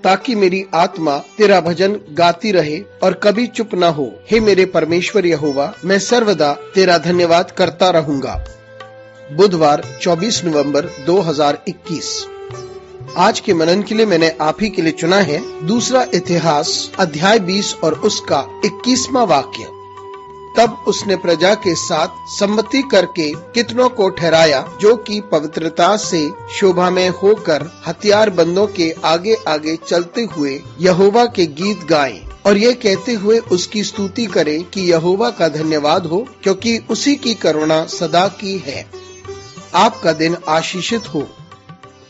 ताकि मेरी आत्मा तेरा भजन गाती रहे और कभी चुप न हो। हे मेरे परमेश्वर यहोवा, मैं सर्वदा तेरा धन्यवाद करता रहूंगा। बुधवार 24 नवंबर 2021। आज के मनन के लिए मैंने आप ही के लिए चुना है दूसरा इतिहास अध्याय 20 और उसका 21वां वाक्य। तब उसने प्रजा के साथ सम्मति करके कितनों को ठहराया जो कि पवित्रता से शोभा में होकर हथियार बंदों के आगे आगे चलते हुए यहोवा के गीत गाएं और ये कहते हुए उसकी स्तुति करें कि यहोवा का धन्यवाद हो, क्योंकि उसी की करुणा सदा की है। आपका दिन आशीषित हो।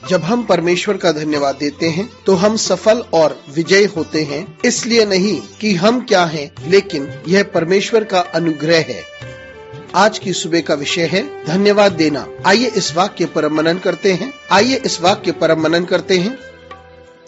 जब हम परमेश्वर का धन्यवाद देते हैं तो हम सफल और विजयी होते हैं, इसलिए नहीं कि हम क्या हैं, लेकिन यह परमेश्वर का अनुग्रह है। आज की सुबह का विषय है धन्यवाद देना। आइए इस वाक्य पर मनन करते हैं।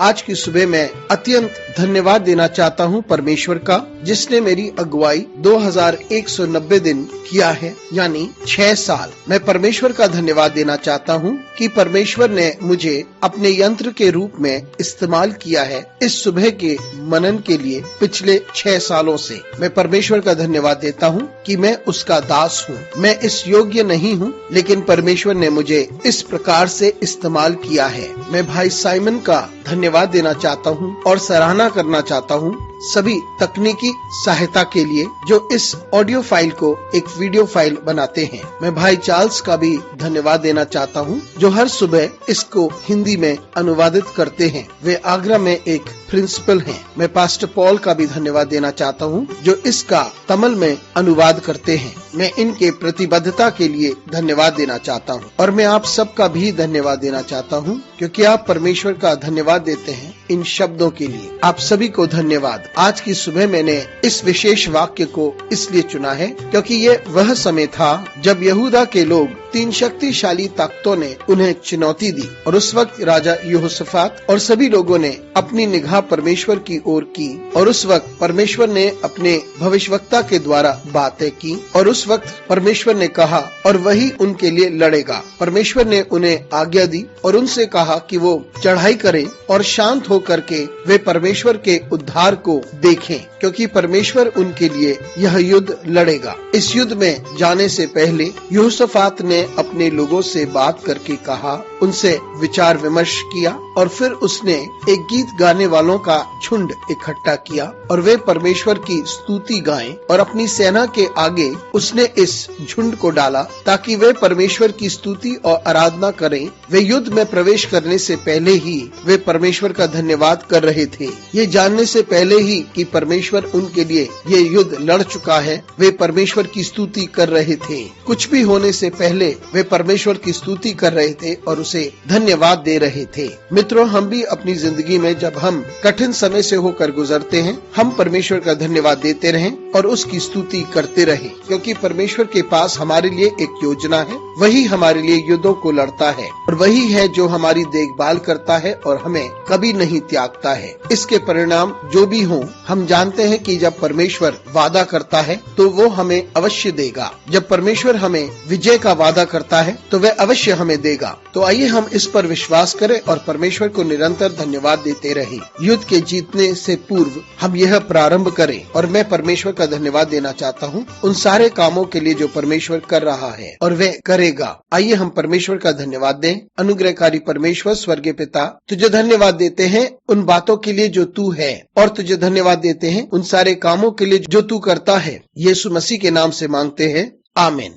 आज की सुबह मैं अत्यंत धन्यवाद देना चाहता हूँ परमेश्वर का, जिसने मेरी अगुवाई 2190 दिन किया है, यानी 6 साल। मैं परमेश्वर का धन्यवाद देना चाहता हूँ कि परमेश्वर ने मुझे अपने यंत्र के रूप में इस्तेमाल किया है इस सुबह के मनन के लिए। पिछले 6 सालों से मैं परमेश्वर का धन्यवाद देता हूँ कि मैं उसका दास हूँ। मैं इस योग्य नहीं हूँ, लेकिन परमेश्वर ने मुझे इस प्रकार से इस्तेमाल किया है। मैं भाई साइमन का धन्यवाद देना चाहता हूँ और सराहना करना चाहता हूँ सभी तकनीकी सहायता के लिए जो इस ऑडियो फाइल को एक वीडियो फाइल बनाते हैं। मैं भाई चार्ल्स का भी धन्यवाद देना चाहता हूँ जो हर सुबह इसको हिंदी में अनुवादित करते हैं। वे आगरा में एक प्रिंसिपल हैं। मैं पास्टर पॉल का भी धन्यवाद देना चाहता हूँ जो इसका तमिल में अनुवाद करते हैं। मैं इनके प्रतिबद्धता के लिए धन्यवाद देना चाहता हूँ और मैं आप सबका भी धन्यवाद देना चाहता हूँ, क्योंकि आप परमेश्वर का धन्यवाद देते हैं इन शब्दों के लिए। आप सभी को धन्यवाद। आज की सुबह मैंने इस विशेष वाक्य को इसलिए चुना है क्योंकि ये वह समय था जब यहूदा के लोग 3 शक्तिशाली ताकतों ने उन्हें चुनौती दी और उस वक्त राजा यहोशाफात और सभी लोगों ने अपनी निगाह परमेश्वर की ओर की और उस वक्त परमेश्वर ने अपने भविष्यवक्ता के द्वारा बातें की और उस वक्त परमेश्वर ने कहा और वही उनके लिए लड़ेगा। परमेश्वर ने उन्हें आज्ञा दी और उनसे कहा कि वो चढ़ाई करें और शांत होकर के वे परमेश्वर के उद्धार को देखें, क्योंकि परमेश्वर उनके लिए यह युद्ध लड़ेगा। इस युद्ध में जाने से पहले यहोशाफात ने अपने लोगों से बात करके कहा, उनसे विचार विमर्श किया और फिर उसने एक गीत गाने वालों का झुंड इकट्ठा किया और वे परमेश्वर की स्तुति गाएं और अपनी सेना के आगे उसने इस झुंड को डाला ताकि वे परमेश्वर की स्तुति और आराधना करें। वे युद्ध में प्रवेश करने से पहले ही वे परमेश्वर का धन्यवाद कर रहे थे। ये जानने से पहले ही कि परमेश्वर उनके लिए ये युद्ध लड़ चुका है, वे परमेश्वर की स्तुति कर रहे थे। कुछ भी होने से पहले वे परमेश्वर की स्तुति कर रहे थे और उसे धन्यवाद दे रहे थे। मित्रों, हम भी अपनी जिंदगी में जब हम कठिन समय से होकर गुजरते हैं, हम परमेश्वर का धन्यवाद देते रहें और उसकी स्तुति करते रहें, क्योंकि परमेश्वर के पास हमारे लिए एक योजना है। वही हमारे लिए युद्धों को लड़ता है और वही है जो हमारी देखभाल करता है और हमें कभी नहीं त्यागता है। इसके परिणाम जो भी हों, हम जानते हैं कि जब परमेश्वर वादा करता है तो वो हमें अवश्य देगा। जब परमेश्वर हमें विजय का वादा करता है तो वह अवश्य हमें देगा। तो आइए हम इस पर विश्वास करें और परमेश्वर को निरंतर धन्यवाद देते रहें। युद्ध के जीतने से पूर्व हम यह प्रारंभ करें और मैं परमेश्वर का धन्यवाद देना चाहता हूँ उन सारे कामों के लिए जो परमेश्वर कर रहा है और वह करेगा। आइए हम परमेश्वर का धन्यवाद दें। अनुग्रहकारी परमेश्वर स्वर्गीय पिता, तुझे धन्यवाद देते हैं उन बातों के लिए जो तू है और तुझे धन्यवाद देते हैं उन सारे कामों के लिए जो तू करता है। यीशु मसीह के नाम से मांगते हैं, आमीन।